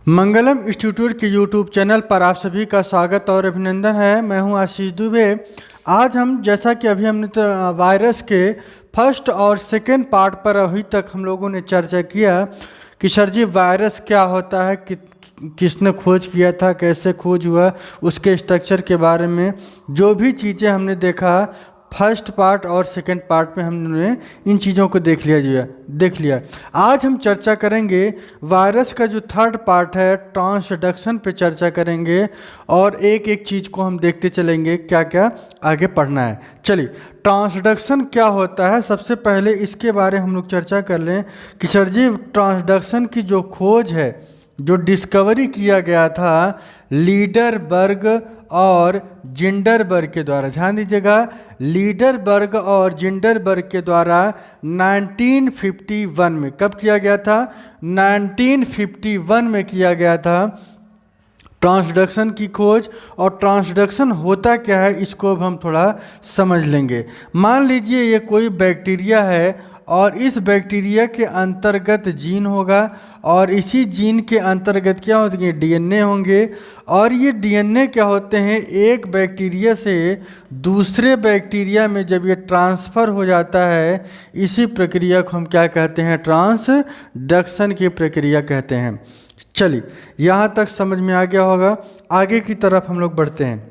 मंगलम institute के YouTube channel पर आप सभी का स्वागत और अभिनंदन है। मैं हूं आशीष दुबे। आज हम जैसा कि अभी हमने तो वायरस के फर्स्ट और सेकेंड पार्ट पर अभी तक हम लोगों ने चर्चा किया कि सर जी वायरस क्या होता है, किसने खोज किया था, कैसे खोज हुआ, उसके स्ट्रक्चर के बारे में जो भी चीज़ें हमने देखा फर्स्ट पार्ट और सेकंड पार्ट में हमने इन चीज़ों को देख लिया। आज हम चर्चा करेंगे वायरस का जो थर्ड पार्ट है ट्रांसडक्शन पे चर्चा करेंगे और एक एक चीज़ को हम देखते चलेंगे क्या क्या आगे पढ़ना है। चलिए, ट्रांसडक्शन क्या होता है सबसे पहले इसके बारे में हम लोग चर्चा कर लें कि सर जी ट्रांसडक्शन की जो खोज है, जो डिस्कवरी किया गया था लीडरबर्ग और जिंडरबर्ग के द्वारा, ध्यान दीजिएगा, लीडरबर्ग और जिंडरबर्ग के द्वारा 1951 में। कब किया गया था? 1951 में किया गया था ट्रांसडक्शन की खोज। और ट्रांसडक्शन होता क्या है इसको अब हम थोड़ा समझ लेंगे। मान लीजिए ये कोई बैक्टीरिया है और इस बैक्टीरिया के अंतर्गत जीन होगा और इसी जीन के अंतर्गत क्या होंगे? डीएनए होंगे। और ये डीएनए क्या होते हैं? एक बैक्टीरिया से दूसरे बैक्टीरिया में जब ये ट्रांसफ़र हो जाता है, इसी प्रक्रिया को हम क्या कहते हैं? ट्रांसडक्शन की प्रक्रिया कहते हैं। चलिए, यहाँ तक समझ में आ गया होगा। आगे की तरफ हम लोग बढ़ते हैं।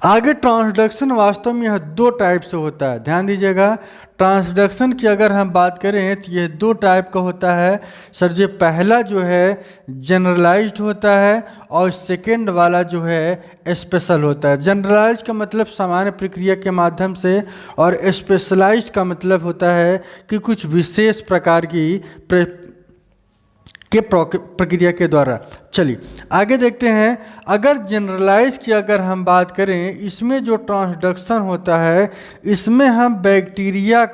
आगे ट्रांसडक्शन वास्तव में यह दो टाइप से होता है, ध्यान दीजिएगा। ट्रांसडक्शन की अगर हम बात करें तो यह दो टाइप का होता है सर जी। पहला जो है जनरलाइज्ड होता है और सेकेंड वाला जो है स्पेशल होता है। जनरलाइज्ड का मतलब सामान्य प्रक्रिया के माध्यम से और स्पेशलाइज्ड का मतलब होता है कि कुछ विशेष प्रकार की प्रक्रिया के द्वारा। चलिए आगे देखते हैं। अगर जनरलाइज की अगर हम बात करें, इसमें जो ट्रांसडक्शन होता है इसमें हम बैक्टीरिया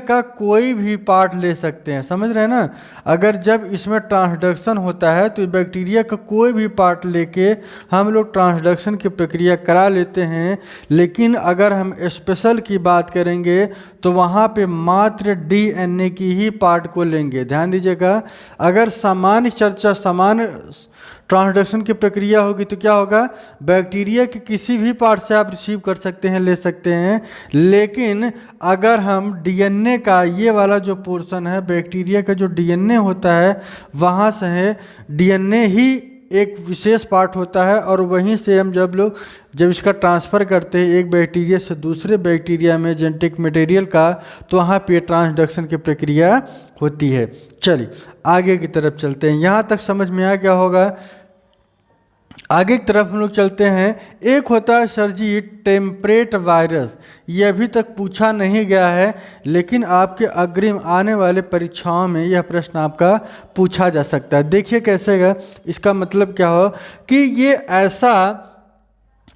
का कोई भी पार्ट ले सकते हैं, समझ रहे हैं ना। अगर जब इसमें ट्रांसडक्शन होता है तो बैक्टीरिया का कोई भी पार्ट लेके हम लोग ट्रांसडक्शन की प्रक्रिया करा लेते हैं। लेकिन अगर हम स्पेशल की बात करेंगे तो वहाँ पे मात्र डीएनए की ही पार्ट को लेंगे। ध्यान दीजिएगा, अगर सामान्य ट्रांसडक्शन की प्रक्रिया होगी तो क्या होगा? बैक्टीरिया के किसी भी पार्ट से आप रिसीव कर सकते हैं, ले सकते हैं। लेकिन अगर हम डीएनए का ये वाला जो पोर्शन है, बैक्टीरिया का जो डीएनए होता है वहाँ से है, डीएनए ही एक विशेष पार्ट होता है और वहीं से हम जब इसका ट्रांसफ़र करते हैं एक बैक्टीरिया से दूसरे बैक्टीरिया में जेनेटिक मटेरियल का, तो वहाँ पे ट्रांसडक्शन की प्रक्रिया होती है। चलिए आगे की तरफ चलते हैं। यहाँ तक समझ में आ गया होगा। आगे की तरफ हम लोग चलते हैं। एक होता है सर जी टेम्परेट वायरस। ये अभी तक पूछा नहीं गया है, लेकिन आपके अग्रिम आने वाले परीक्षाओं में यह प्रश्न आपका पूछा जा सकता है। देखिए कैसे है। इसका मतलब क्या हो कि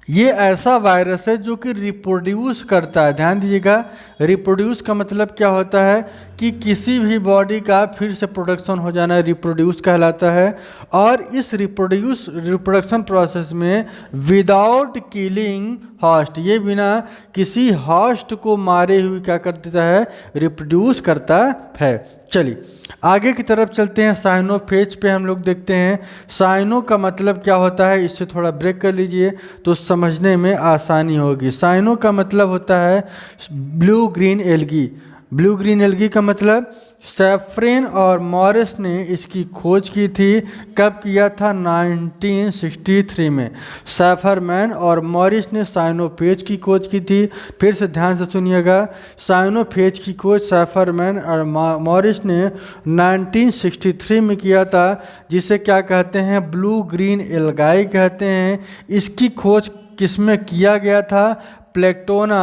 ये ऐसा वायरस है जो कि रिप्रोड्यूस करता है। ध्यान दीजिएगा, रिप्रोड्यूस का मतलब क्या होता है कि किसी भी बॉडी का फिर से प्रोडक्शन हो जाना रिप्रोड्यूस कहलाता है। और इस रिप्रोडक्शन प्रोसेस में विदाउट किलिंग हॉस्ट, ये बिना किसी हॉस्ट को मारे हुए क्या कर देता है? रिप्रोड्यूस करता है। चलिए आगे की तरफ चलते हैं। साइनोफेज पे हम लोग देखते हैं। साइनो का मतलब क्या होता है, इससे थोड़ा ब्रेक कर लीजिए तो समझने में आसानी होगी। साइनो का मतलब होता है blue green algae. Blue green algae का मतलब सैफरन और मॉरिस ने इसकी खोज की थी। कब किया था? 1963 में। सैफरमैन और मॉरिस ने साइनोफेज की खोज की थी। फिर से ध्यान से सुनिएगा, साइनोफेज की खोज सैफरमैन और मॉरिस ने 1963 में किया था, जिसे क्या कहते हैं? ब्लू ग्रीन एल्गाई कहते हैं। इसकी खोज किसमें किया गया था? प्लेक्टोना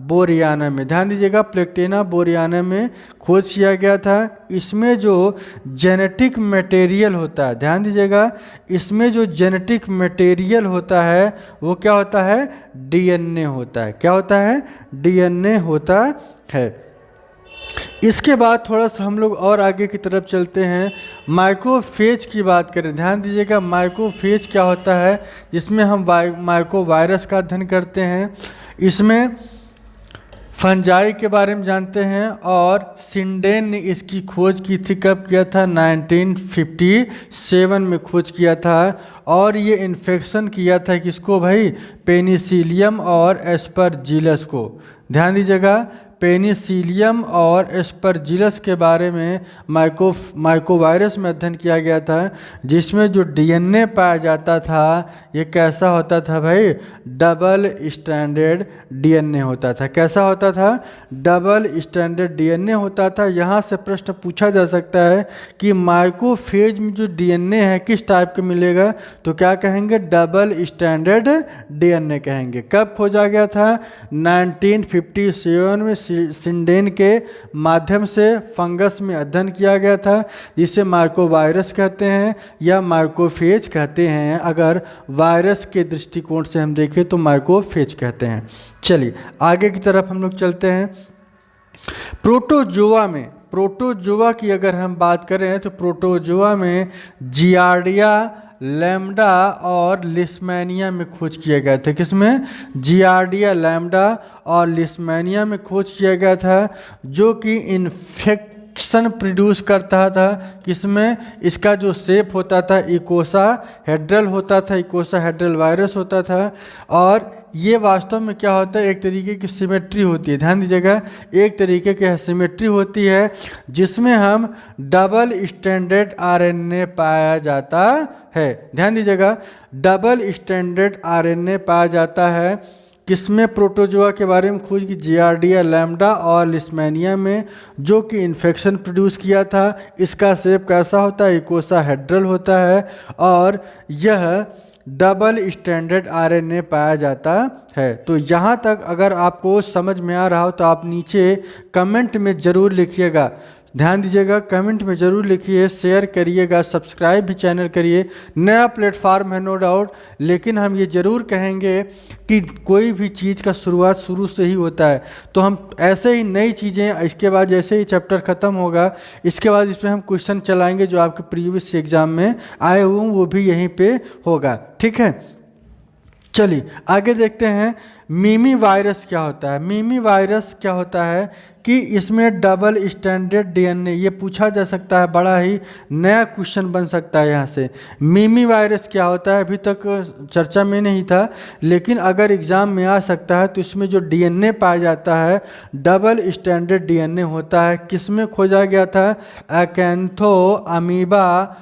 बोरियाना में। ध्यान दीजिएगा, प्लेक्टोना बोरियाना में खोज किया गया था। इसमें जो जेनेटिक मटेरियल होता है, ध्यान दीजिएगा, इसमें जो जेनेटिक मटेरियल होता है वो क्या होता है? डीएनए होता है। क्या होता है? डीएनए होता है। इसके बाद थोड़ा सा हम लोग और आगे की तरफ चलते हैं। माइक्रोफेज की बात करें, ध्यान दीजिएगा, माइक्रोफेज क्या होता है? जिसमें हम माइक्रो वायरस का अध्ययन करते हैं। इसमें फंजाई के बारे में जानते हैं, और सिंडेन ने इसकी खोज की थी, कब किया था? 1957 में खोज किया था। और ये इन्फेक्शन किया था किसको भाई? पेनिसिलियम और एस्परजिलस को। ध्यान दीजिएगा, पेनिसिलियम और एस्परजिलस के बारे में माइकोवायरस में अध्ययन किया गया था, जिसमें जो डीएनए पाया जाता था ये कैसा होता था भाई? डबल स्टैंडर्ड डीएनए होता था। कैसा होता था? डबल स्टैंडर्ड डीएनए होता था। यहाँ से प्रश्न पूछा जा सकता है कि माइकोफेज में जो डीएनए है किस टाइप का मिलेगा, तो क्या कहेंगे? डबल स्टैंडर्ड डीएनए कहेंगे। कब खोजा गया था? 1957 में सिंडेन के माध्यम से फंगस में अध्ययन किया गया था, जिसे माइकोवायरस कहते हैं या माइकोफेज कहते हैं। अगर वायरस के दृष्टिकोण से हम देखें तो माइकोफेज कहते हैं। चलिए आगे की तरफ हम लोग चलते हैं। प्रोटोजोआ की अगर हम बात करें तो प्रोटोजोआ में जियार्डिया, लैम्डा और लिस्मेनिया में खोज किया गया था। किसमें? जियार्डिया, लैम्डा और लिस्मेनिया में खोज किया गया था, जो कि इन्फेक्शन प्रोड्यूस करता था। किसमें? इसका जो शेप होता था इकोसाहेड्रल होता था, इकोसाहेड्रल वायरस होता था। और ये वास्तव में क्या होता है? एक तरीके की सिमेट्री होती है। ध्यान दीजिएगा, एक तरीके की सिमेट्री होती है जिसमें हम डबल स्टैंडर्ड आरएनए पाया जाता है। ध्यान दीजिएगा, डबल स्टैंडर्ड आरएनए पाया जाता है। किसमें? प्रोटोजोआ के बारे में खोज की जियार्डिया, लैम्डा और लिस्मेनिया में, जो कि इन्फेक्शन प्रोड्यूस किया था। इसका शेप कैसा होता है? इकोसाहेड्रल होता है और यह डबल स्टैंडर्ड आरएनए पाया जाता है। तो यहाँ तक अगर आपको समझ में आ रहा हो तो आप नीचे कमेंट में ज़रूर लिखिएगा। ध्यान दीजिएगा, कमेंट में ज़रूर लिखिए, शेयर करिएगा, सब्सक्राइब भी चैनल करिए। नया प्लेटफार्म है नो डाउट, लेकिन हम ये ज़रूर कहेंगे कि कोई भी चीज़ का शुरुआत शुरू से ही होता है। तो हम ऐसे ही नई चीज़ें, इसके बाद जैसे ही चैप्टर ख़त्म होगा इसके बाद इसमें हम क्वेश्चन चलाएंगे जो आपके प्रीवियस एग्जाम में आए हुए वो भी यहीं पे होगा। ठीक है, चलिए आगे देखते हैं। मिमी वायरस क्या होता है? मिमी वायरस क्या होता है कि इसमें डबल स्टैंडर्ड डीएनए, ये पूछा जा सकता है, बड़ा ही नया क्वेश्चन बन सकता है यहाँ से। मिमी वायरस क्या होता है? अभी तक चर्चा में नहीं था, लेकिन अगर एग्ज़ाम में आ सकता है तो इसमें जो डीएनए पाया जाता है डबल स्टैंडर्ड डीएनए होता है। किसमें खोजा गया था? अकैंथो अमीबा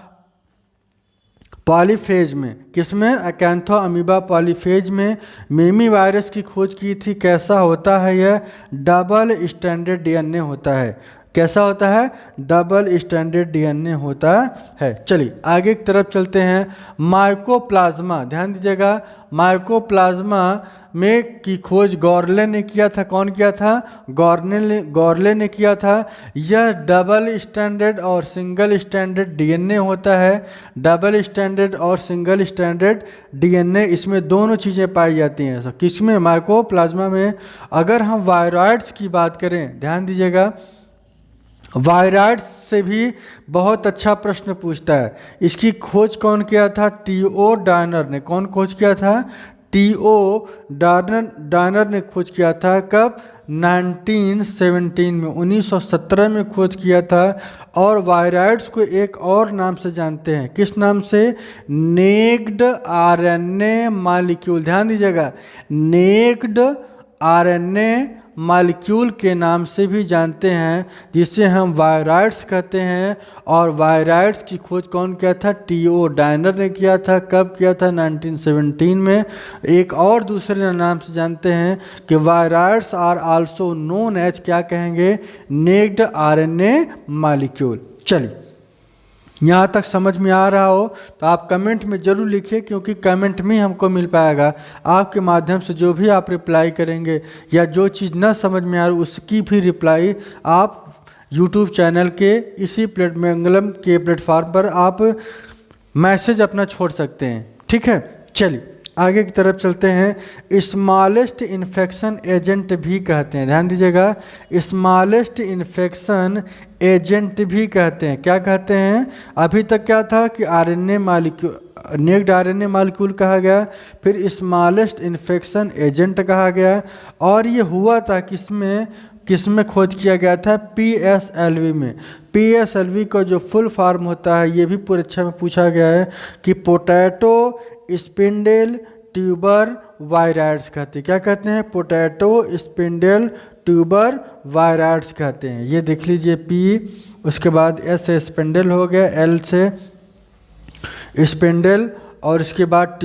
पॉलीफेज में। किसमें? अकैंथो अमीबा पॉलीफेज में मिमी वायरस की खोज की थी। कैसा होता है यह? डबल स्टैंडर्ड डीएनए होता है। कैसा होता है? डबल स्टैंडर्ड डीएनए होता है। चलिए आगे की तरफ चलते हैं। माइकोप्लाज्मा, ध्यान दीजिएगा, माइकोप्लाज्मा में की खोज गॉर्ले ने किया था। कौन किया था? गॉर्ले ने किया था। यह डबल स्टैंडर्ड और सिंगल स्टैंडर्ड डीएनए होता है। डबल स्टैंडर्ड और सिंगल स्टैंडर्ड डीएनए, इसमें दोनों चीज़ें पाई जाती हैं। किसमें? माइकोप्लाज्मा में। अगर हम वायरॉइड्स की बात करें, ध्यान दीजिएगा, वायरॉइड्स से भी बहुत अच्छा प्रश्न पूछता है। इसकी खोज कौन किया था? टी.ओ. डायनर ने। कौन खोज किया था? टी.ओ. डायनर ने खोज किया था। कब? 1917 में, 1917 में खोज किया था। और वायरॉइड्स को एक और नाम से जानते हैं। किस नाम से? Naked RNA molecule. ध्यान दीजिएगा, नेक्ड आरएनए मॉलिक्यूल के नाम से भी जानते हैं, जिसे हम वायरॉइड्स कहते हैं। और वायरॉइड्स की खोज कौन किया था? टी.ओ. डायनर ने किया था। कब किया था? 1917 में। एक और दूसरे नाम से जानते हैं कि viroids are also known as, क्या कहेंगे? Naked RNA molecule. चलिए, यहाँ तक समझ में आ रहा हो तो आप कमेंट में ज़रूर लिखिए, क्योंकि कमेंट में हमको मिल पाएगा। आपके माध्यम से जो भी आप रिप्लाई करेंगे या जो चीज़ ना समझ में आ रही उसकी भी रिप्लाई आप यूट्यूब चैनल के इसी मंगलम के प्लेटफार्म पर आप मैसेज अपना छोड़ सकते हैं। ठीक है, चलिए आगे की तरफ चलते हैं। स्मॉलेस्ट इन्फेक्शन एजेंट भी कहते हैं। ध्यान दीजिएगा, स्मॉलेस्ट इन्फेक्शन एजेंट भी कहते हैं। क्या कहते हैं? अभी तक क्या था कि RNA molecule, naked RNA molecule कहा गया, फिर स्मॉलेस्ट इन्फेक्शन एजेंट कहा गया। और ये हुआ था किसमें खोज किया गया था? PSLV में। PSLV का जो फुल फॉर्म होता है, ये भी परीक्षा में पूछा गया है कि पोटैटो स्पिंडल ट्यूबर वायराइड्स कहते हैं। क्या कहते हैं? पोटैटो स्पिंडल ट्यूबर वायराइड्स कहते हैं। ये देख लीजिए P, उसके बाद S से स्पिंडल हो गया, L से स्पिंडल, और इसके बाद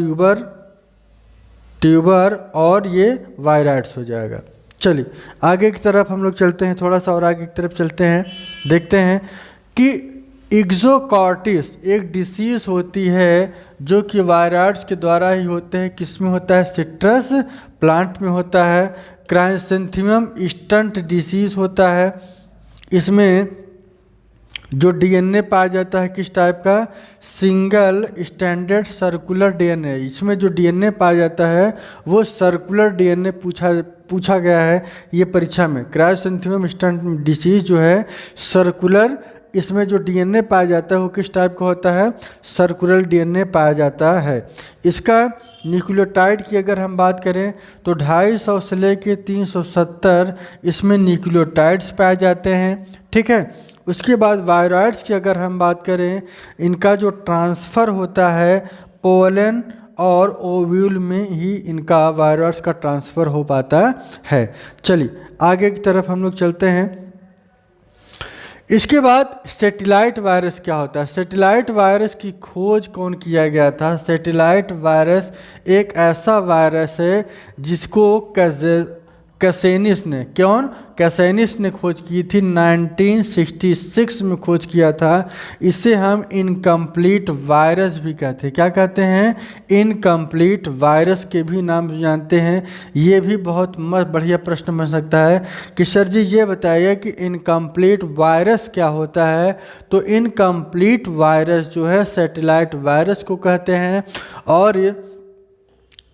ट्यूबर और ये वायराइड्स हो जाएगा। चलिए आगे की तरफ हम लोग चलते हैं, थोड़ा सा और आगे की तरफ चलते हैं, देखते हैं कि इग्जोकॉर्टिस एक डिसीज होती है जो कि वायराइड्स के द्वारा ही होते हैं। किस में होता है? सिट्रस प्लांट में होता है। क्राइसेंथेमम स्टंट डिसीज होता है। इसमें जो डीएनए पाया जाता है किस टाइप का? Single standard circular DNA. इसमें जो डीएनए पाया जाता है वो सर्कुलर डीएनए पूछा गया है ये परीक्षा में। क्राइसेंथेमम स्टंट डिसीज जो है सर्कुलर, इसमें जो डीएनए पाया जाता है वो किस टाइप का होता है? सर्कुलर डीएनए पाया जाता है। इसका न्यूक्लियोटाइड की अगर हम बात करें तो 250 से लेके 370 इसमें न्यूक्लियोटाइड्स पाए जाते हैं, ठीक है। उसके बाद वायरॉइड्स की अगर हम बात करें, इनका जो ट्रांसफ़र होता है पोलन और ओव्यूल में ही इनका वायरॉइड्स का ट्रांसफ़र हो पाता है। चलिए आगे की तरफ हम लोग चलते हैं। इसके बाद सैटेलाइट वायरस क्या होता है? सैटेलाइट वायरस की खोज कौन किया गया था? सैटेलाइट वायरस एक ऐसा वायरस है जिसको कैसेनिस ने खोज की थी। 1966 में खोज किया था। इसे हम इनकम्प्लीट वायरस भी कहते हैं। क्या कहते हैं? इनकम्प्लीट वायरस के भी नाम जानते हैं। ये भी बहुत बढ़िया प्रश्न बन सकता है कि सर जी ये बताइए कि इनकम्प्लीट वायरस क्या होता है। तो इनकम्प्लीट वायरस जो है सैटेलाइट वायरस को कहते हैं। और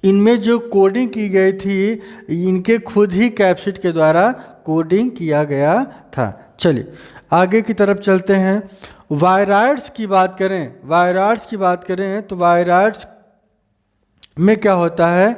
इनमें जो कोडिंग की गई थी इनके खुद ही कैप्सिड के द्वारा कोडिंग किया गया था। चलिए आगे की तरफ चलते हैं। वायरॉइड्स की बात करें तो वायरॉइड्स में क्या होता है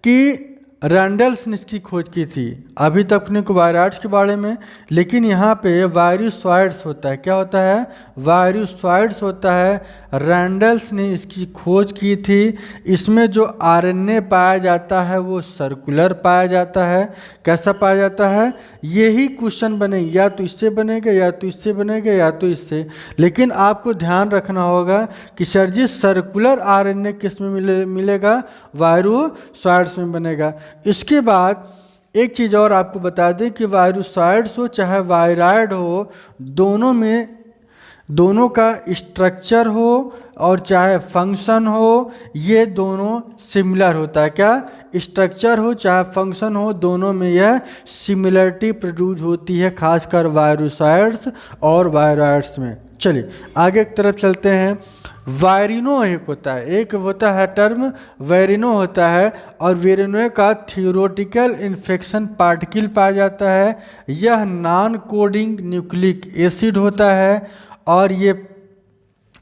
कि रैंडल्स ने इसकी खोज की थी। अभी तक अपने को वायरॉइड्स के बारे में, लेकिन यहाँ पे वायरुसॉइड्स होता है। क्या होता है? वायरुसॉइड्स होता है। रैंडल्स ने इसकी खोज की थी। इसमें जो आरएनए पाया जाता है वो सर्कुलर पाया जाता है। कैसा पाया जाता है? यही क्वेश्चन बनेगा, या तो इससे बनेगा या तो इससे बनेगा या तो इससे। लेकिन आपको ध्यान रखना होगा कि सर जी सर्कुलर आरएनए किस में मिलेगा? वायरुसॉइड्स में बनेगा। इसके बाद एक चीज़ और आपको बता दें कि वायरुसॉइड्स हो चाहे वायरॉइड हो, दोनों का स्ट्रक्चर हो और चाहे फंक्शन हो, ये दोनों सिमिलर होता है। क्या? स्ट्रक्चर हो चाहे फंक्शन हो, दोनों में यह सिमिलरिटी प्रोड्यूस होती है, खासकर वायरुसॉइड्स और वायरॉइड्स में। चलिए आगे की तरफ चलते हैं। वायरिनो एक होता है टर्म वायरिनो होता है, और वायरिनो का थियोरेटिकल इन्फेक्शन पार्टिकल पाया जाता है। यह नॉन कोडिंग न्यूक्लिक एसिड होता है। और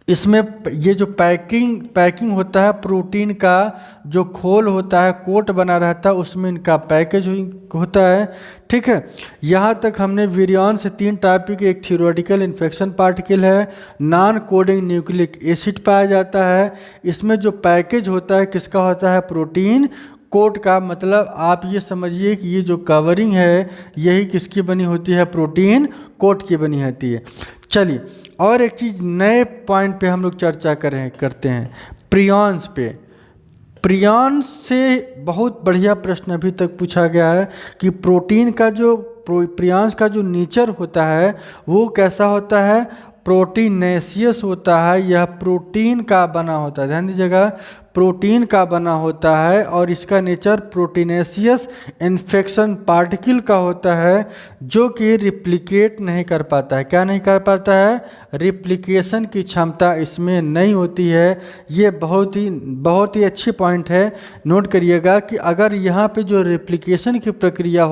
इसमें ये जो पैकिंग होता है, प्रोटीन का जो खोल होता है, कोट बना रहता है, उसमें इनका पैकेज होता है, ठीक है। यहाँ तक हमने विरियन से 3 टॉपिक, एक थियोरेटिकल इन्फेक्शन पार्टिकल है, नॉन कोडिंग न्यूक्लिक एसिड पाया जाता है। इसमें जो पैकेज होता है किसका होता है? प्रोटीन कोट का। मतलब आप ये समझिए कि ये जो कवरिंग है यही किसकी बनी होती है? प्रोटीन कोट की बनी होती है। चलिए और एक चीज़ नए पॉइंट पे हम लोग चर्चा करते हैं, प्रियॉन्स पे। प्रियॉन्स से बहुत बढ़िया प्रश्न अभी तक पूछा गया है कि प्रियॉन्स का जो नेचर होता है वो कैसा होता है? प्रोटीनेशियस होता है। यह प्रोटीन का बना होता है। ध्यान दीजिएगा, प्रोटीन का बना होता है और इसका नेचर प्रोटीनेशियस इन्फेक्शन पार्टिकल का होता है, जो कि रिप्लिकेट नहीं कर पाता है। क्या नहीं कर पाता है? रिप्लिकेशन की क्षमता इसमें नहीं होती है। ये बहुत ही अच्छी पॉइंट है, नोट करिएगा कि अगर यहाँ पे जो रिप्लिकेशन की प्रक्रिया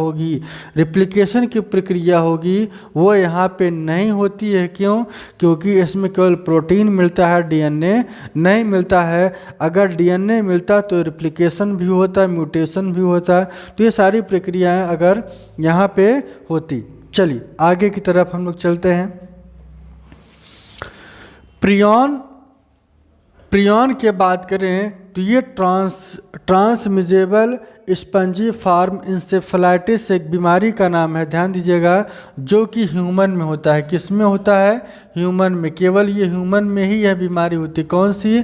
होगी वो यहाँ पे नहीं होती है। क्यों? क्योंकि इसमें केवल प्रोटीन मिलता है, डीएनए नहीं मिलता है। अगर डीएनए मिलता तो रिप्लिकेशन भी होता, म्यूटेशन भी होता, तो ये सारी प्रक्रियाएं अगर यहाँ पे होती। चलिए आगे की तरफ हम लोग चलते हैं। प्रियॉन के बात करें तो ये ट्रांसमिसेबल स्पंजी फॉर्म इंसेफेलाइटिस एक बीमारी का नाम है, ध्यान दीजिएगा, जो कि ह्यूमन में होता है। किस में होता है? ह्यूमन में। केवल ये ह्यूमन में ही यह बीमारी होती है। कौन सी?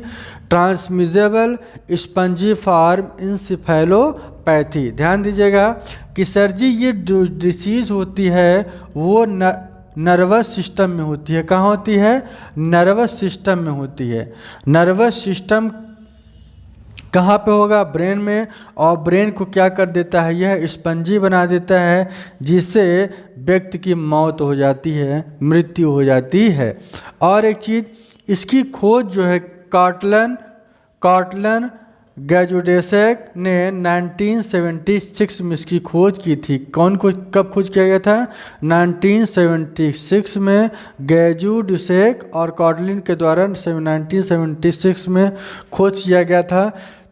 Transmissible spongiform encephalopathy. ध्यान दीजिएगा कि सर जी ये डिसीज होती है वो नर्वस सिस्टम में होती है। कहाँ होती है? नर्वस सिस्टम में होती है। नर्वस सिस्टम कहाँ पे होगा? ब्रेन में। और ब्रेन को क्या कर देता है? यह स्पंजी बना देता है, जिससे व्यक्ति की मौत हो जाती है, मृत्यु हो जाती है। और एक चीज़, इसकी खोज जो है कॉटलन गैजुडेसेक ने 1976 में इसकी खोज की थी। कब खोज किया गया था? 1976 में गैजुडेसेक और कॉटलिन के द्वारा 1976 में खोज किया गया था।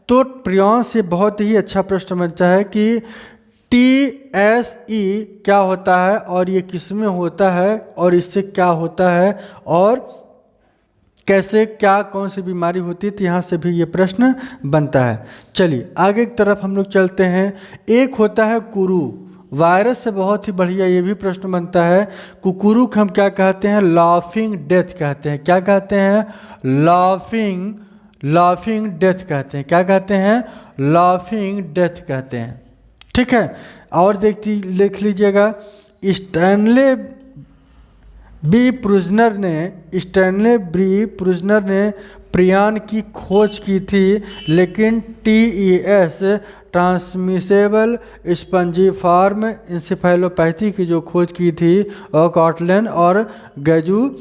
तो प्रियॉन से बहुत ही अच्छा प्रश्न बनता है कि TSE क्या होता है और ये किस में होता है और इससे क्या होता है और कैसे, क्या, कौन सी बीमारी होती है, तो यहाँ से भी ये प्रश्न बनता है। चलिए आगे की तरफ हम लोग चलते हैं। एक होता है कुरू, वायरस से बहुत ही बढ़िया ये भी प्रश्न बनता है। कुकुरू को हम क्या कहते हैं? लाफिंग डेथ कहते हैं। क्या कहते हैं? लाफिंग डेथ कहते हैं। क्या कहते हैं? लाफिंग डेथ कहते हैं। ठीक है। और देख लीजिएगा, स्टैनले बी प्रुजनर ने प्रियॉन की खोज की थी, लेकिन TES ट्रांसमिसेबल स्पंजीफॉर्म इंसेफेलोपैथी की जो खोज की थी और कॉटलन और गैजुडेसेक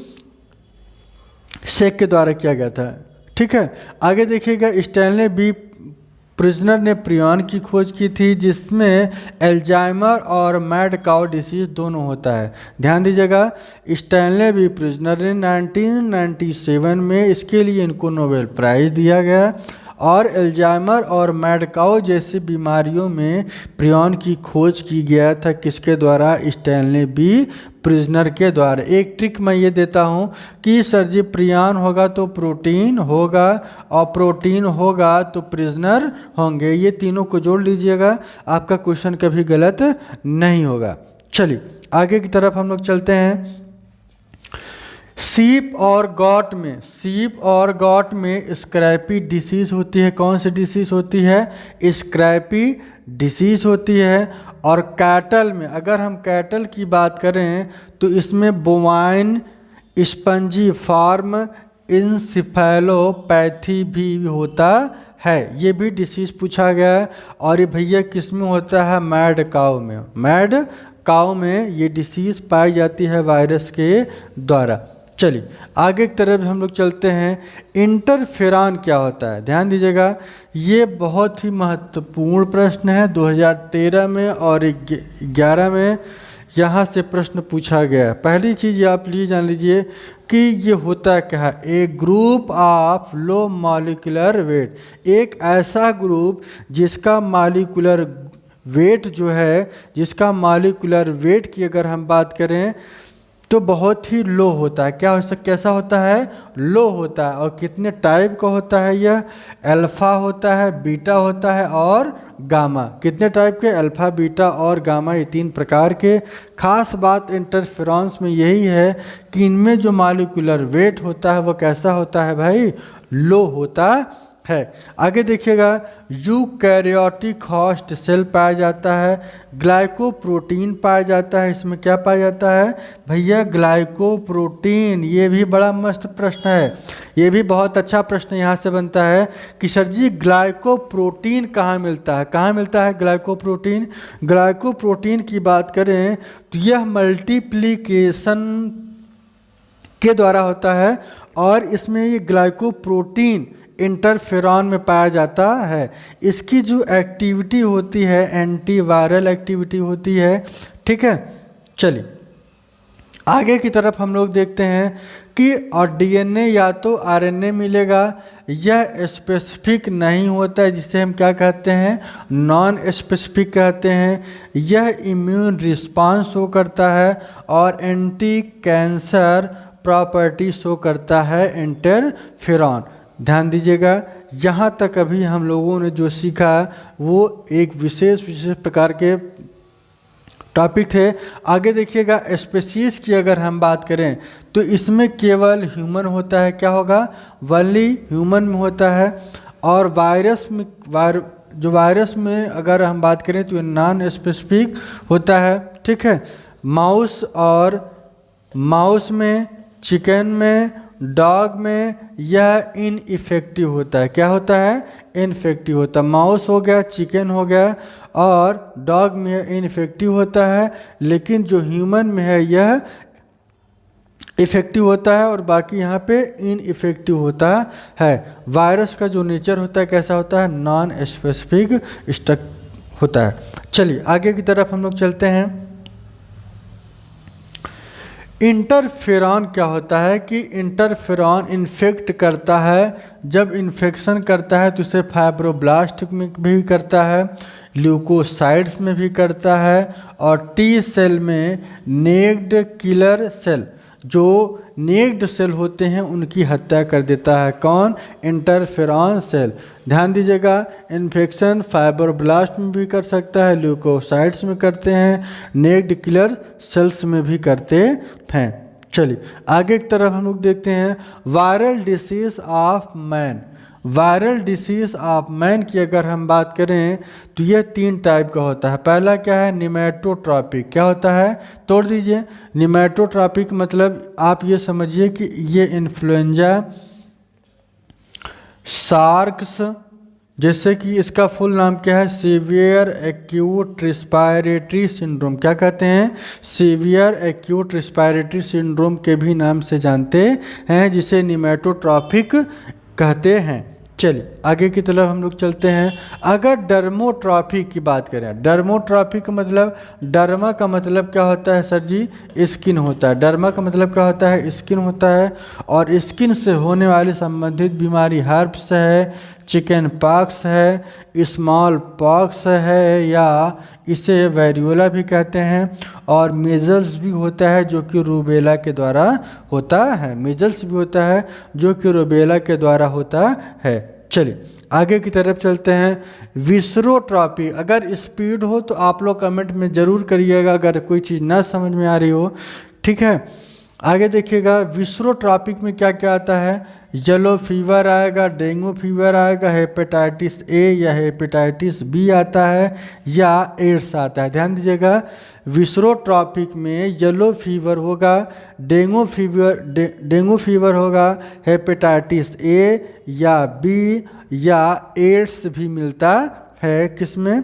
के द्वारा किया गया था। ठीक है। आगे देखिएगा, स्टैनले बी प्रिजनर ने प्रियॉन की खोज की थी, जिसमें एल्जाइमर और मैड काउ डिसीज दोनों होता है। ध्यान दीजिएगा, स्टैनले बी प्रिजनर ने 1997 में इसके लिए इनको नोबेल प्राइज़ दिया गया। और एल्जाइमर और मैड काउ जैसी बीमारियों में प्रियॉन की खोज की गया था। किसके द्वारा? स्टैनले बी प्रिजनर के द्वारा। एक ट्रिक मैं ये देता हूँ कि सर जी प्रियॉन होगा तो प्रोटीन होगा और प्रोटीन होगा तो प्रिजनर होंगे। ये तीनों को जोड़ लीजिएगा, आपका क्वेश्चन कभी गलत नहीं होगा। चलिए आगे की तरफ हम लोग चलते हैं। सीप और गॉट में स्क्रैपी डिसीज होती है। कौन सी डिसीज होती है? स्क्रैपी डिसीज होती है। और कैटल में, अगर हम कैटल की बात करें तो इसमें बोवाइन स्पंजीफॉर्म इंसेफेलोपैथी भी होता है। ये भी डिसीज पूछा गया है। और ये भैया किस में होता है? मैड काउ में ये डिसीज पाई जाती है वायरस के द्वारा। चलिए आगे की तरफ हम लोग चलते हैं। इंटरफेरॉन क्या होता है? ध्यान दीजिएगा, ये बहुत ही महत्वपूर्ण प्रश्न है। 2013 में और 2011 में यहाँ से प्रश्न पूछा गया। पहली चीज़ आप जान लीजिए कि ये होता क्या है? एक group of low molecular weight, एक ऐसा ग्रुप जिसका मॉलिक्यूलर वेट जो है, जिसका मॉलिक्यूलर वेट की अगर हम बात करें तो बहुत ही लो होता है। कैसा होता है? लो होता है। और कितने टाइप का होता है यह? अल्फा होता है, बीटा होता है और गामा। कितने टाइप के? अल्फा, बीटा और गामा, ये 3 प्रकार के। खास बात इंटरफेरॉन्स में यही है कि इनमें जो मॉलिक्यूलर वेट होता है वो कैसा होता है भाई? लो होता है। आगे देखिएगा, यूकैरियोटिक होस्ट सेल पाया जाता है, ग्लाइकोप्रोटीन पाया जाता है। इसमें क्या पाया जाता है भैया, ग्लाइकोप्रोटीन। ये भी बड़ा मस्त प्रश्न है, ये भी बहुत अच्छा प्रश्न यहाँ से बनता है कि सर जी ग्लाइकोप्रोटीन कहाँ मिलता है, कहाँ मिलता है ग्लाइकोप्रोटीन। ग्लाइकोप्रोटीन की बात करें तो यह मल्टीप्लिकेशन के द्वारा होता है और इसमें ये ग्लाइकोप्रोटीन इंटरफेरॉन में पाया जाता है। इसकी जो एक्टिविटी होती है एंटीवायरल एक्टिविटी होती है, ठीक है। चलिए आगे की तरफ हम लोग देखते हैं कि और डीएनए या तो आरएनए मिलेगा, यह स्पेसिफिक नहीं होता है, जिसे हम क्या कहते हैं, नॉन स्पेसिफिक कहते हैं। यह इम्यून रिस्पांस शो करता है और एंटी कैंसर प्रॉपर्टी शो करता है इंटरफेरॉन। ध्यान दीजिएगा, यहाँ तक अभी हम लोगों ने जो सीखा वो एक विशेष प्रकार के टॉपिक थे। आगे देखिएगा, स्पीशीज़ की अगर हम बात करें तो इसमें केवल ह्यूमन होता है, क्या होगा, वनली ह्यूमन में होता है। और वायरस में जो वायरस में अगर हम बात करें तो ये नॉन स्पेसिफिक होता है, ठीक है। माउस में, चिकन में, डॉग में यह इनइफेक्टिव होता है। क्या होता है, इनफेक्टिव होता है। माउस हो गया, चिकन हो गया और डॉग में इनफेक्टिव होता है, लेकिन जो ह्यूमन में है यह इफेक्टिव होता है और बाकी यहाँ पे इनइफेक्टिव होता है। वायरस का जो नेचर होता है कैसा होता है, नॉन स्पेसिफिक स्ट्रक होता है। चलिए आगे की तरफ हम लोग चलते हैं। इंटरफेरॉन क्या होता है कि इंटरफेरॉन इन्फेक्ट करता है। जब इन्फेक्शन करता है तो इसे फाइब्रोब्लास्ट में भी करता है, ल्यूकोसाइट्स में भी करता है और टी सेल में नेक्ड किलर सेल, जो नेक्ड सेल होते हैं उनकी हत्या कर देता है। कौन, इंटरफेरॉन सेल। ध्यान दीजिएगा, इन्फेक्शन फाइब्रोब्लास्ट में भी कर सकता है, ल्यूकोसाइट्स में करते हैं, नेक्ड किलर सेल्स में भी करते हैं। चलिए आगे की तरफ हम लोग देखते हैं, viral disease of man. Viral disease of man की अगर हम बात करें तो यह 3 टाइप का होता है। पहला क्या है, निमेटोट्रॉपिक। क्या होता है, तोड़ दीजिए। निमेटोट्रॉपिक मतलब आप ये समझिए कि ये इन्फ्लुएंजा, सार्क्स, जैसे कि इसका फुल नाम क्या है, सीवियर एक्यूट रिस्पायरेटरी सिंड्रोम। क्या कहते हैं, सीवियर एक्यूट रिस्पायरेटरी सिंड्रोम के भी नाम से जानते हैं, जिसे निमेटोट्रॉपिक कहते हैं। चलिए आगे की तरफ हम लोग चलते हैं। अगर डर्मोट्रॉफी की बात करें, डर्मोट्रॉफी का मतलब, डर्मा का मतलब क्या होता है सर जी, स्किन होता है। डर्मा का मतलब क्या होता है, स्किन होता है। और स्किन से होने वाली संबंधित बीमारी हर्प्स है, चिकन पॉक्स है, स्मॉल पॉक्स है या इसे वेरियोला भी कहते हैं, और मेजल्स भी होता है जो कि रूबेला के द्वारा होता है। मेजल्स भी होता है जो कि रूबेला के द्वारा होता है। चलिए आगे की तरफ चलते हैं। विसरोट्रॉपी, अगर स्पीड हो तो आप लोग कमेंट में ज़रूर करिएगा अगर कोई चीज़ ना समझ में आ रही हो, ठीक है। आगे देखिएगा, विसरोट्रॉपिक में क्या क्या आता है, येलो फीवर आएगा, डेंगू फीवर आएगा, हेपेटाइटिस ए या हेपेटाइटिस बी आता है या एड्स आता है। ध्यान दीजिएगा, विसरोट्रॉपिक में येलो फीवर होगा, डेंगू फीवर होगा, हेपेटाइटिस ए या बी या एड्स भी मिलता है। किसमें,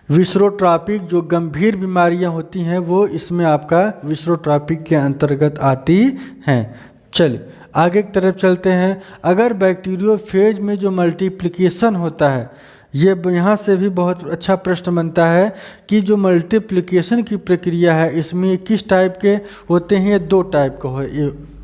विसरोट्रॉपिक जो गंभीर बीमारियां होती हैं वो इसमें आपका विसरोट्रॉपिक के अंतर्गत आती हैं। चलिए आगे की तरफ चलते हैं। अगर बैक्टीरियोफेज में जो मल्टीप्लिकेशन होता है, ये यहाँ से भी बहुत अच्छा प्रश्न बनता है कि जो मल्टीप्लिकेशन की प्रक्रिया है इसमें किस टाइप के होते हैं, 2 टाइप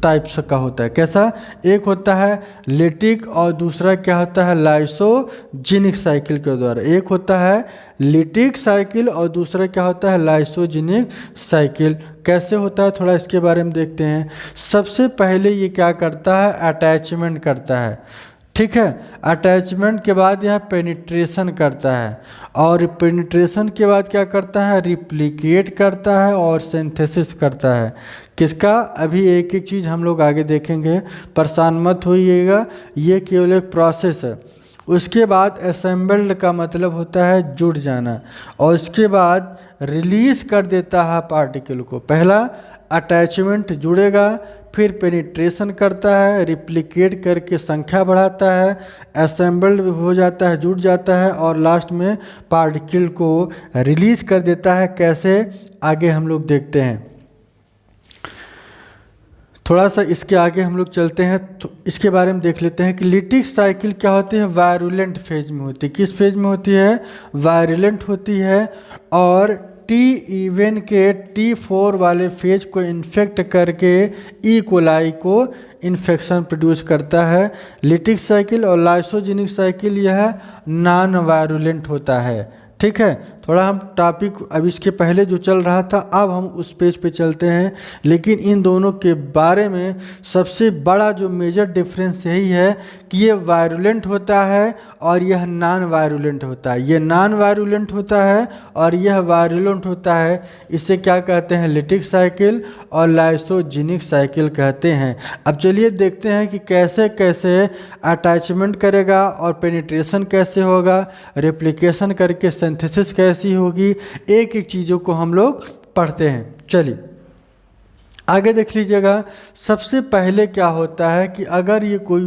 टाइप्स का होता है। कैसा, एक होता है लिटिक और दूसरा क्या होता है, लाइसोजेनिक साइकिल के द्वारा। एक होता है लिटिक साइकिल और दूसरा क्या होता है, लाइसोजेनिक साइकिल। कैसे होता है थोड़ा इसके बारे में देखते हैं। सबसे पहले ये क्या करता है, अटैचमेंट करता है, ठीक है। अटैचमेंट के बाद यह पेनिट्रेशन करता है, और पेनिट्रेशन के बाद क्या करता है, रिप्लिकेट करता है और सिंथेसिस करता है। किसका, अभी एक एक चीज़ हम लोग आगे देखेंगे, परेशान मत होइएगा, ये केवल एक प्रोसेस है। उसके बाद असेंबल्ड का मतलब होता है जुड़ जाना, और उसके बाद रिलीज कर देता है पार्टिकल को। पहला अटैचमेंट जुड़ेगा, फिर पेनिट्रेशन करता है, रिप्लिकेट करके संख्या बढ़ाता है, असेंबल्ड हो जाता है, जुड़ जाता है, और लास्ट में पार्टिकल को रिलीज कर देता है। कैसे, आगे हम लोग देखते हैं। थोड़ा सा इसके आगे हम लोग चलते हैं तो इसके बारे में देख लेते हैं कि लिटिक साइकिल क्या होती है, वायरुलेंट फेज में होती है। किस फेज में होती है, वायरुलेंट होती है, और टी इवन के T4 वाले फेज को इन्फेक्ट करके ई कोलाई को इन्फेक्शन प्रोड्यूस करता है। लिटिक साइकिल और लाइसोजेनिक साइकिल यह नॉन वायरुलेंट होता है। ठीक है, थोड़ा हम टॉपिक अब इसके पहले जो चल रहा था अब हम उस पेज पे चलते हैं, लेकिन इन दोनों के बारे में सबसे बड़ा जो मेजर डिफरेंस यही है कि ये वायरुलेंट होता है और यह नॉन वायरुलेंट होता है। ये नॉन वायरुलेंट होता है और यह वायरुलेंट होता है। इसे क्या कहते हैं, लिटिक साइकिल और लाइसोजेनिक साइकिल कहते हैं। अब चलिए देखते हैं कि कैसे कैसे अटैचमेंट करेगा और पेनिट्रेशन कैसे होगा, रेप्लिकेशन करके सिंथेसिस कैसे होगी, एक एक चीज़ों को हम लोग पढ़ते हैं। चलिए आगे देख लीजिएगा। सबसे पहले क्या होता है कि अगर ये कोई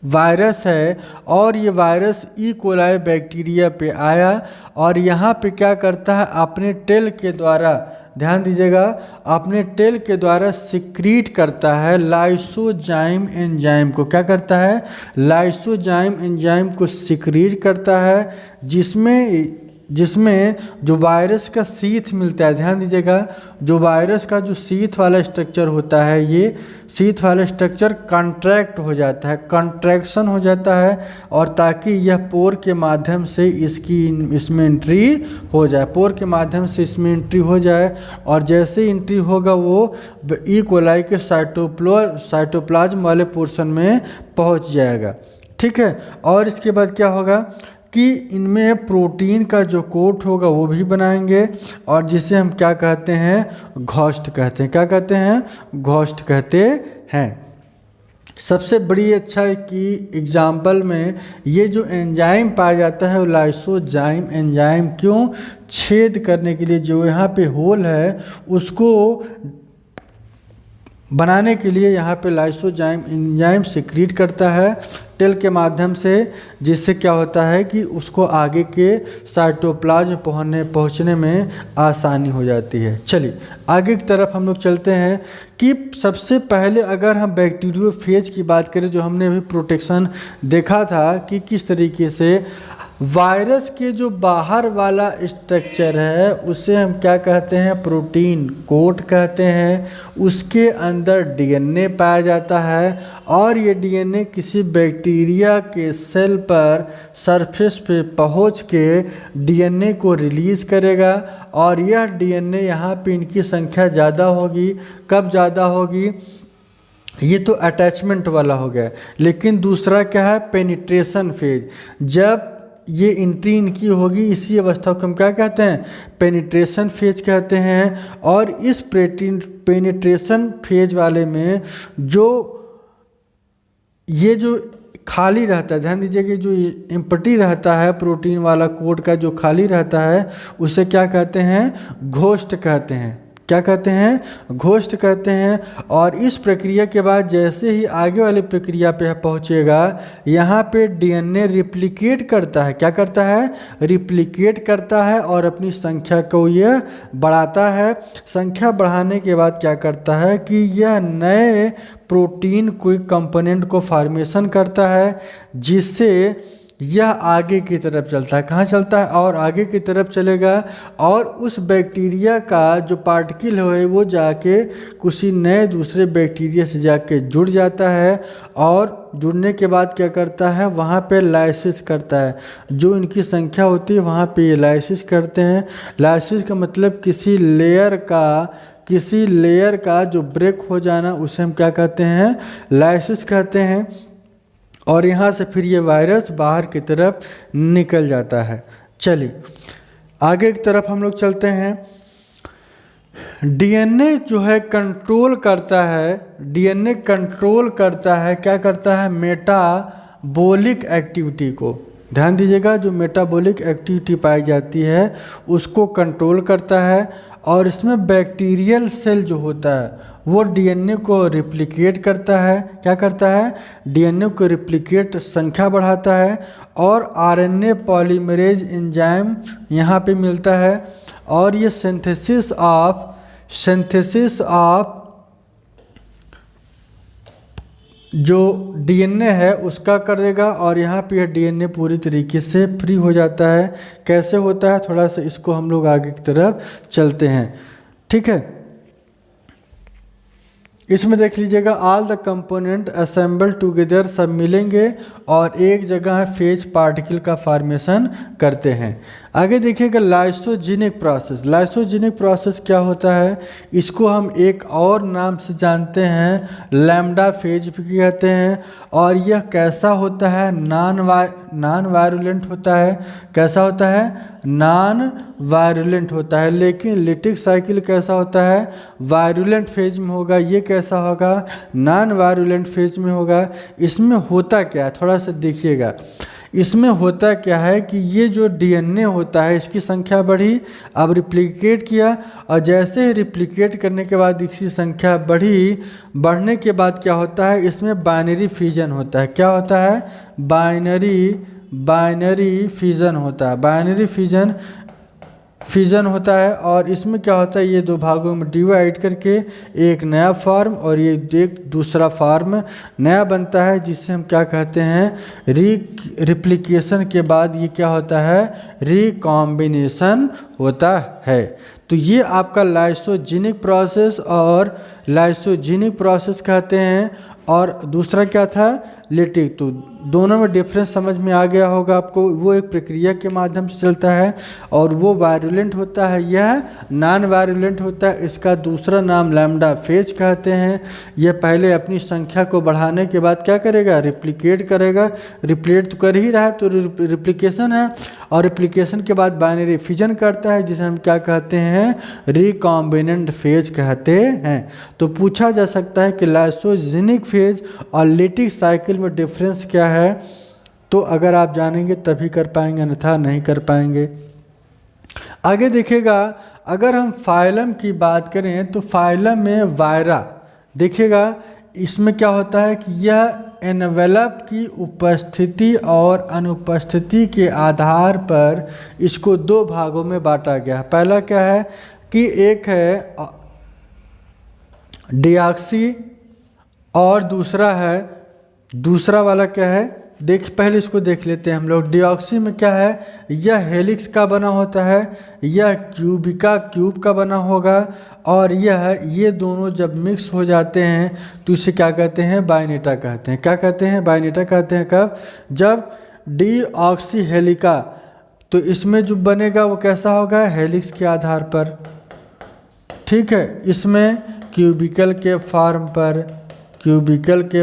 वायरस है और ये वायरस ई कोलाई बैक्टीरिया पे आया और यहाँ पे क्या करता है, अपने टेल के द्वारा, ध्यान दीजिएगा, अपने टेल के द्वारा सिक्रीट करता है लाइसोजाइम एंजाइम को। क्या करता है, लाइसोजाइम एंजाइम को सिक्रीट करता है, जिसमें जो वायरस का शीथ मिलता है। ध्यान दीजिएगा, जो वायरस का जो शीथ वाला स्ट्रक्चर होता है, ये शीथ वाला स्ट्रक्चर कॉन्ट्रैक्ट हो जाता है, कॉन्ट्रैक्शन हो जाता है, और ताकि यह पोर के माध्यम से इसमें एंट्री हो जाए, पोर के माध्यम से इसमें एंट्री हो जाए, और जैसे एंट्री होगा वो ई कोलाई के साइटोप्लाज्म वाले पोर्शन में पहुंच जाएगा। ठीक है, और इसके बाद क्या होगा कि इनमें प्रोटीन का जो कोट होगा वो भी बनाएंगे, और जिसे हम क्या कहते हैं, घोस्ट कहते हैं। क्या कहते हैं, घोस्ट कहते हैं। सबसे बड़ी अच्छा है कि एग्जाम्पल में ये जो एंजाइम पाया जाता है वो लाइसोजाइम एंजाइम, क्यों, छेद करने के लिए, जो यहाँ पे होल है उसको बनाने के लिए यहाँ पे लाइसोजाइम एंजाइम सिक्रीट करता है टेल के माध्यम से, जिससे क्या होता है कि उसको आगे के साइटोप्लाज्म पहुँचने में आसानी हो जाती है। चलिए आगे की तरफ हम लोग चलते हैं कि सबसे पहले अगर हम बैक्टीरियोफेज की बात करें, जो हमने अभी प्रोटेक्शन देखा था कि किस तरीके से वायरस के जो बाहर वाला स्ट्रक्चर है उसे हम क्या कहते हैं, प्रोटीन कोट कहते हैं। उसके अंदर डीएनए पाया जाता है, और ये डीएनए किसी बैक्टीरिया के सेल पर सरफेस पे पहुंच के डीएनए को रिलीज़ करेगा, और यह डीएनए यहाँ पे इनकी संख्या ज़्यादा होगी। कब ज़्यादा होगी, ये तो अटैचमेंट वाला हो गया, लेकिन दूसरा क्या है, पेनिट्रेशन फेज। जब ये एंट्री इनकी होगी, इसी अवस्था को हम क्या कहते हैं, पेनिट्रेशन फेज कहते हैं। और इस पेनिट्रेशन फेज वाले में जो खाली रहता है, ध्यान दीजिए कि जो एम्प्टी रहता है प्रोटीन वाला कोट का, जो खाली रहता है उसे क्या कहते हैं, घोस्ट कहते हैं। क्या कहते हैं, घोस्ट कहते हैं। और इस प्रक्रिया के बाद जैसे ही आगे वाली प्रक्रिया पे पहुंचेगा, यहाँ पे डीएनए रिप्लिकेट करता है। क्या करता है, रिप्लिकेट करता है, और अपनी संख्या को यह बढ़ाता है। संख्या बढ़ाने के बाद क्या करता है कि यह नए प्रोटीन कोई कंपोनेंट को फॉर्मेशन करता है, जिससे यह आगे की तरफ चलता है। कहाँ चलता है, और आगे की तरफ चलेगा, और उस बैक्टीरिया का जो पार्टिकल है वो जाके किसी नए दूसरे बैक्टीरिया से जाके जुड़ जाता है, और जुड़ने के बाद क्या करता है, वहाँ पे लाइसिस करता है। जो इनकी संख्या होती है वहाँ पे ये लाइसिस करते हैं। लाइसिस का मतलब किसी लेयर का जो ब्रेक हो जाना, उसे हम क्या कहते हैं, लाइसिस कहते हैं। और यहाँ से फिर ये वायरस बाहर की तरफ निकल जाता है। चलिए आगे की तरफ हम लोग चलते हैं। डीएनए जो है कंट्रोल करता है, डीएनए कंट्रोल करता है, क्या करता है, मेटाबॉलिक एक्टिविटी को। ध्यान दीजिएगा, जो मेटाबॉलिक एक्टिविटी पाई जाती है उसको कंट्रोल करता है। और इसमें बैक्टीरियल सेल जो होता है वो डीएनए को रिप्लिकेट करता है। क्या करता है, डीएनए को रिप्लिकेट संख्या बढ़ाता है। और आरएनए पॉलीमरेज एंजाइम यहाँ पे मिलता है। और ये सिंथेसिस ऑफ जो डीएनए है उसका कर देगा। और यहाँ पे डीएनए पूरी तरीके से फ्री हो जाता है। कैसे होता है, थोड़ा सा इसको हम लोग आगे की तरफ चलते हैं। ठीक है, इसमें देख लीजिएगा, all the component assemble together, सब मिलेंगे और एक जगह फेज पार्टिकल का फॉर्मेशन करते हैं। आगे देखिएगा लाइसोजेनिक प्रोसेस। लाइसोजेनिक प्रोसेस क्या होता है, इसको हम एक और नाम से जानते हैं, लैम्डा फेज भी कहते हैं। और यह कैसा होता है, नॉन वायरुलेंट होता है। कैसा होता है, नॉन वायरुलेंट होता है। लेकिन लिटिक साइकिल कैसा होता है, वायरुलेंट फेज में होगा। ये कैसा होगा, नॉन वायरुलेंट फेज में होगा। इसमें होता क्या है, थोड़ा सा देखिएगा। इसमें होता क्या है कि ये जो डीएनए होता है इसकी संख्या बढ़ी, अब रिप्लिकेट किया, और जैसे ही रिप्लिकेट करने के बाद इसकी संख्या बढ़ी, बढ़ने के बाद क्या होता है, इसमें बाइनरी फिजन होता है। क्या होता है, बाइनरी फिजन होता है। बाइनरी फिजन होता है। और इसमें क्या होता है, ये दो भागों में डिवाइड करके एक नया फार्म और ये एक दूसरा फार्म नया बनता है, जिससे हम क्या कहते हैं, रिप्लिकेशन के बाद ये क्या होता है, रिकॉम्बिनेशन होता है। तो ये आपका लाइसोजेनिक प्रोसेस और लाइसोजेनिक प्रोसेस कहते हैं। और दूसरा क्या था, लिटिक। तो दोनों में डिफरेंस समझ में आ गया होगा आपको। वो एक प्रक्रिया के माध्यम से चलता है और वो वायरुलेंट होता है, यह नॉन वायरुलेंट होता है। इसका दूसरा नाम लैम्डा फेज कहते हैं। यह पहले अपनी संख्या को बढ़ाने के बाद क्या करेगा, रिप्लिकेट करेगा। रिप्लिकेट तो कर ही रहा है, तो रिप्लिकेशन है। और रिप्लिकेशन के बाद बाइनरी फिजन करता है, जिसे हम क्या कहते हैं, रिकॉम्बिनेंट फेज कहते हैं। तो पूछा जा सकता है कि लाइसोजेनिक फेज और लिटिक साइकिल में डिफरेंस क्या है। तो अगर आप जानेंगे तभी कर पाएंगे, अन्यथा नहीं कर पाएंगे। आगे देखिएगा, अगर हम फाइलम की बात करें तो फाइलम में वायरा देखिएगा, इसमें क्या होता है कि यह एनवेलप की उपस्थिति और अनुपस्थिति के आधार पर इसको दो भागों में बांटा गया है। पहला क्या है कि एक है डिऑक्सी और दूसरा वाला क्या है, पहले इसको देख लेते हैं हम लोग। डिऑक्सी में क्या है, यह हेलिक्स का बना होता है, यह क्यूब का बना होगा। और ये दोनों जब मिक्स हो जाते हैं तो इसे क्या कहते हैं, बाइनेटा कहते हैं। क्या कहते हैं, बाइनेटा कहते हैं। कब, जब डीऑक्सी हेलिका, तो इसमें जो बनेगा वो कैसा होगा, हेलिक्स के आधार पर। ठीक है, इसमें क्यूबिकल के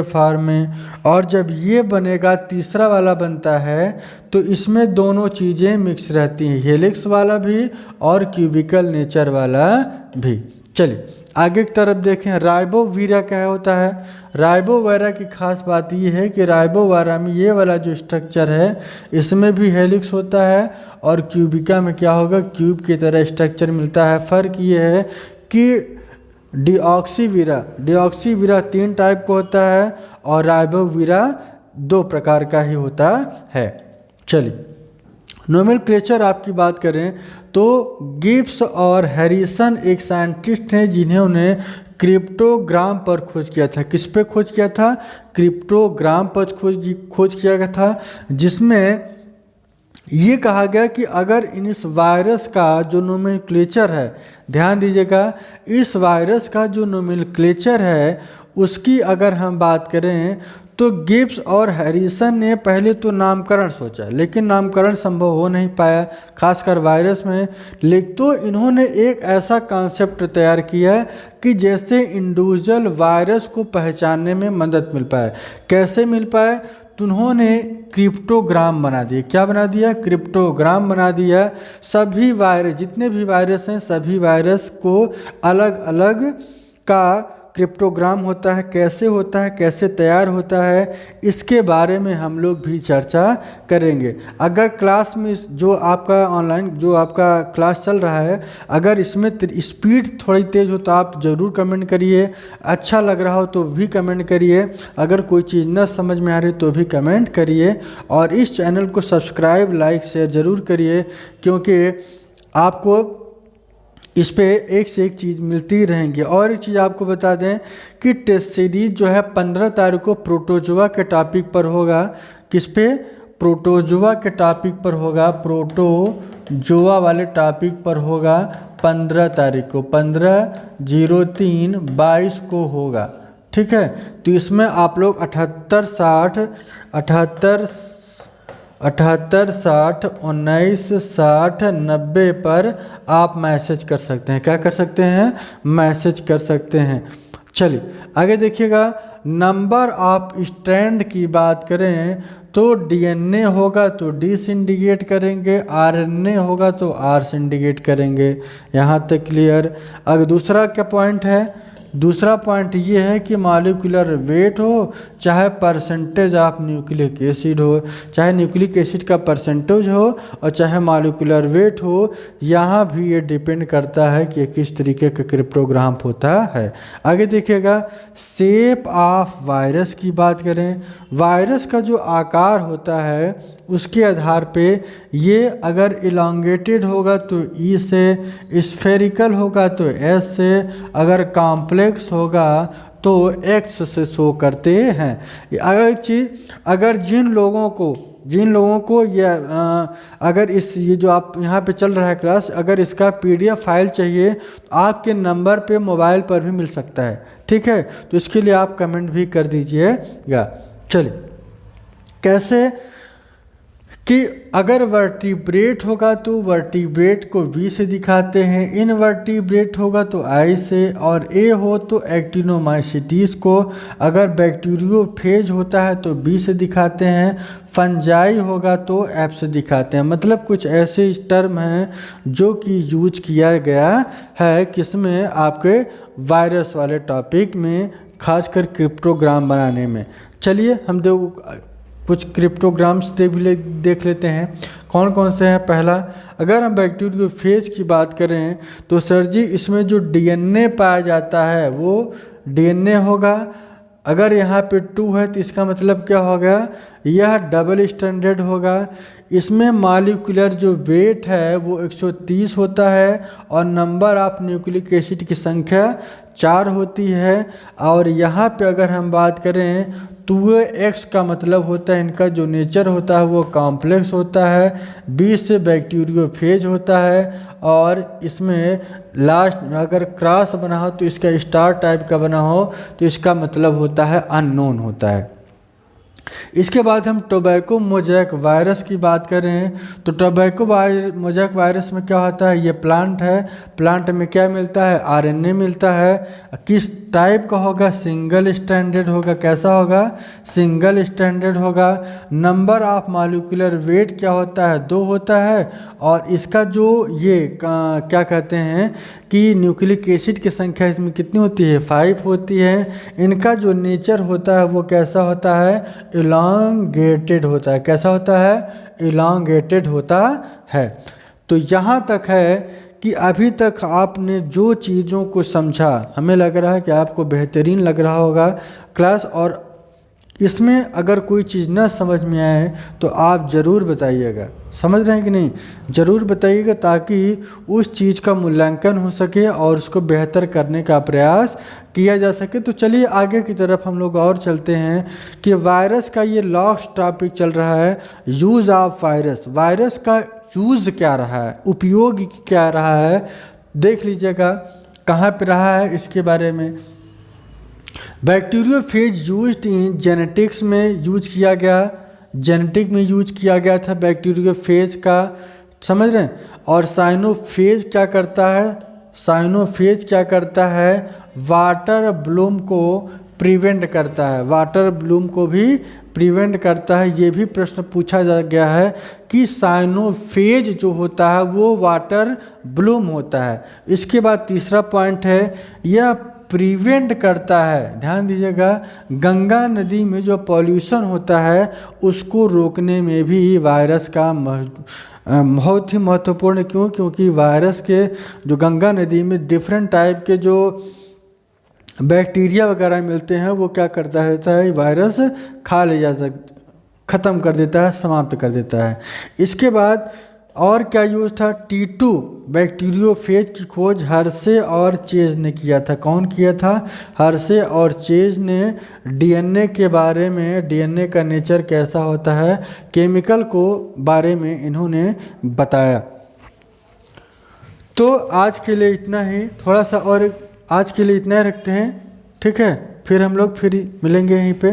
फॉर्म में। और जब ये बनेगा, तीसरा वाला बनता है, तो इसमें दोनों चीज़ें मिक्स रहती हैं, हेलिक्स वाला भी और क्यूबिकल नेचर वाला भी। चलिए आगे की तरफ देखें, राइबोवीरा क्या होता है। राइबोवीरा की खास बात ये है कि राइबोवीरा में ये वाला जो स्ट्रक्चर है इसमें भी हेलिक्स होता है, और क्यूबिका में क्या होगा, क्यूब की तरह स्ट्रक्चर मिलता है। फ़र्क ये है कि डिऑक्सीवीरा 3 टाइप का होता है और राइबोवीरा 2 प्रकार का ही होता है। चलिए नोमेनक्लेचर आपकी बात करें तो गिब्स और हैरिसन एक साइंटिस्ट हैं जिन्होंने क्रिप्टोग्राम पर खोज किया था। किस पे खोज किया था, क्रिप्टोग्राम पर खोज किया गया था, जिसमें ये कहा गया कि अगर इस वायरस का जो नोमेनक्लेचर है, ध्यान दीजिएगा, इस वायरस का जो नोमेनक्लेचर है उसकी अगर हम बात करें तो गिब्स और हैरिसन ने पहले तो नामकरण सोचा, लेकिन नामकरण संभव हो नहीं पाया, खासकर वायरस में। लेकिन तो इन्होंने एक ऐसा कॉन्सेप्ट तैयार किया कि जैसे इंडिविजुअल वायरस को पहचानने में मदद मिल पाए। कैसे मिल पाए? तो उन्होंने क्रिप्टोग्राम बना दिए। क्या बना दिया? क्रिप्टोग्राम बना दिया। सभी वायरस, जितने भी वायरस हैं, सभी वायरस को अलग अलग का क्रिप्टोग्राम होता है। कैसे होता है, कैसे तैयार होता है, इसके बारे में हम लोग भी चर्चा करेंगे। अगर क्लास में जो आपका ऑनलाइन जो आपका क्लास चल रहा है, अगर इसमें स्पीड थोड़ी तेज़ हो तो आप ज़रूर कमेंट करिए, अच्छा लग रहा हो तो भी कमेंट करिए, अगर कोई चीज़ न समझ में आ रही तो भी कमेंट करिए, और इस चैनल को सब्सक्राइब, लाइक, शेयर ज़रूर करिए, क्योंकि आपको इस पे एक से एक चीज़ मिलती रहेंगी। और एक चीज़ आपको बता दें कि टेस्ट सीरीज जो है 15 तारीख को प्रोटोजोआ के टॉपिक पर होगा। किस पे? प्रोटोजोआ के टॉपिक पर होगा, प्रोटोजोआ वाले टॉपिक पर होगा 15 तारीख को, 15/03/22 को होगा। ठीक है, तो इसमें आप लोग 78 60 19 60 90 पर आप मैसेज कर सकते हैं। क्या कर सकते हैं? मैसेज कर सकते हैं। चलिए आगे देखिएगा। नंबर ऑफ स्ट्रैंड की बात करें तो डीएनए होगा तो डी से इंडिकेट करेंगे, आरएनए होगा तो आर से इंडिकेट करेंगे। यहाँ तक क्लियर? अगर दूसरा क्या पॉइंट है? दूसरा पॉइंट ये है कि मॉलिक्यूलर वेट हो, चाहे परसेंटेज ऑफ न्यूक्लिक एसिड हो, चाहे न्यूक्लिक एसिड का परसेंटेज हो और चाहे मॉलिक्यूलर वेट हो, यहाँ भी ये डिपेंड करता है कि किस तरीके का क्रिप्टोग्राम होता है। आगे देखिएगा, शेप ऑफ वायरस की बात करें, वायरस का जो आकार होता है उसके आधार पे ये अगर इलांगेटेड होगा तो ई से, स्फेरिकल होगा तो एस से, अगर कॉम्प्लेक्स होगा तो एक्स से शो करते हैं। अगर एक चीज़, अगर जिन लोगों को ये अगर ये जो आप यहाँ पे चल रहा है क्लास, अगर इसका पीडीएफ फाइल चाहिए तो आपके नंबर पे मोबाइल पर भी मिल सकता है। ठीक है, तो इसके लिए आप कमेंट भी कर दीजिएगा। चलिए, कैसे कि अगर वर्टिब्रेट होगा तो वर्टिब्रेट को वी से दिखाते हैं, इनवर्टिब्रेट होगा तो आई से, और ए हो तो एक्टिनोमाइसिटीज को, अगर बैक्टीरियोफेज होता है तो बी से दिखाते हैं, फंजाई होगा तो एफ से दिखाते हैं। मतलब कुछ ऐसे टर्म हैं जो कि यूज किया गया है किसमें? आपके वायरस वाले टॉपिक में, खासकर क्रिप्टोग्राम बनाने में। चलिए हम कुछ क्रिप्टोग्राम्स देख लेते हैं कौन कौन से हैं। पहला, अगर हम बैक्टीरियोफेज की बात करें तो सर जी इसमें जो डीएनए पाया जाता है वो डीएनए होगा। अगर यहाँ पे 2 है तो इसका मतलब क्या होगा? यह डबल स्टैंडर्ड होगा। इसमें मॉलिक्यूलर जो वेट है वो 130 होता है और नंबर ऑफ न्यूक्लिक एसिड की संख्या 4 होती है। और यहाँ पे अगर हम बात करें तो वो एक्स का मतलब होता है, इनका जो नेचर होता है वो कॉम्प्लेक्स होता है, बी से बैक्टीरियोफेज होता है, और इसमें लास्ट में अगर क्रॉस बना हो तो इसका स्टार टाइप का बना हो तो इसका मतलब होता है अननोन होता है। इसके बाद हम टोबैको मोज़ेक वायरस की बात करें तो टोबैको मोज़ेक वायरस में क्या होता है? ये प्लांट है, प्लांट में क्या मिलता है? आरएनए मिलता है। किस टाइप का होगा? सिंगल स्टैंडर्ड होगा। कैसा होगा? सिंगल स्टैंडर्ड होगा। नंबर ऑफ मॉलिक्यूलर वेट क्या होता है? 2 होता है। और इसका जो ये क्या कहते हैं कि न्यूक्लिक एसिड की संख्या इसमें कितनी होती है? 5 होती है। इनका जो नेचर होता है वो कैसा होता है? इलांगेटेड होता है। कैसा होता है? इलांगेटेड होता है। तो यहाँ तक है कि अभी तक आपने जो चीज़ों को समझा, हमें लग रहा है कि आपको बेहतरीन लग रहा होगा क्लास। और इसमें अगर कोई चीज़ ना समझ में आए तो आप ज़रूर बताइएगा। समझ रहे हैं कि नहीं? ज़रूर बताइएगा ताकि उस चीज़ का मूल्यांकन हो सके और उसको बेहतर करने का प्रयास किया जा सके। तो चलिए आगे की तरफ हम लोग और चलते हैं कि वायरस का ये लास्ट टॉपिक चल रहा है, यूज़ ऑफ वायरस। वायरस का यूज़ क्या रहा है, उपयोग क्या रहा है, देख लीजिएगा कहाँ पे रहा है इसके बारे में। बैक्टीरियोफेज यूज्ड इन जेनेटिक्स में यूज किया गया, जेनेटिक में यूज किया गया था बैक्टीरियोफेज का, समझ रहे हैं। और साइनोफेज क्या करता है, साइनोफेज क्या करता है, वाटर ब्लूम को प्रिवेंट करता है, वाटर ब्लूम को भी प्रिवेंट करता है। ये भी प्रश्न पूछा जा गया है कि साइनोफेज जो होता है वो वाटर ब्लूम होता है। इसके बाद तीसरा पॉइंट है, यह प्रिवेंट करता है, ध्यान दीजिएगा, गंगा नदी में जो पॉल्यूशन होता है उसको रोकने में भी वायरस का बहुत ही महत्वपूर्ण। क्यों? क्योंकि वायरस के जो गंगा नदी में डिफरेंट टाइप के जो बैक्टीरिया वगैरह मिलते हैं वो क्या करता है, वायरस खा ले जाता, ख़त्म कर देता है, समाप्त कर देता है। इसके बाद और क्या यूज था, T2 बैक्टीरियोफेज की खोज हर्शे और चेज ने किया था। कौन किया था? हर्शे और चेज ने डीएनए के बारे में, डीएनए का नेचर कैसा होता है, केमिकल को बारे में इन्होंने बताया। तो आज के लिए इतना ही, थोड़ा सा और आज के लिए इतना ही रखते हैं, ठीक है। फिर हम लोग फिर मिलेंगे यहीं पे।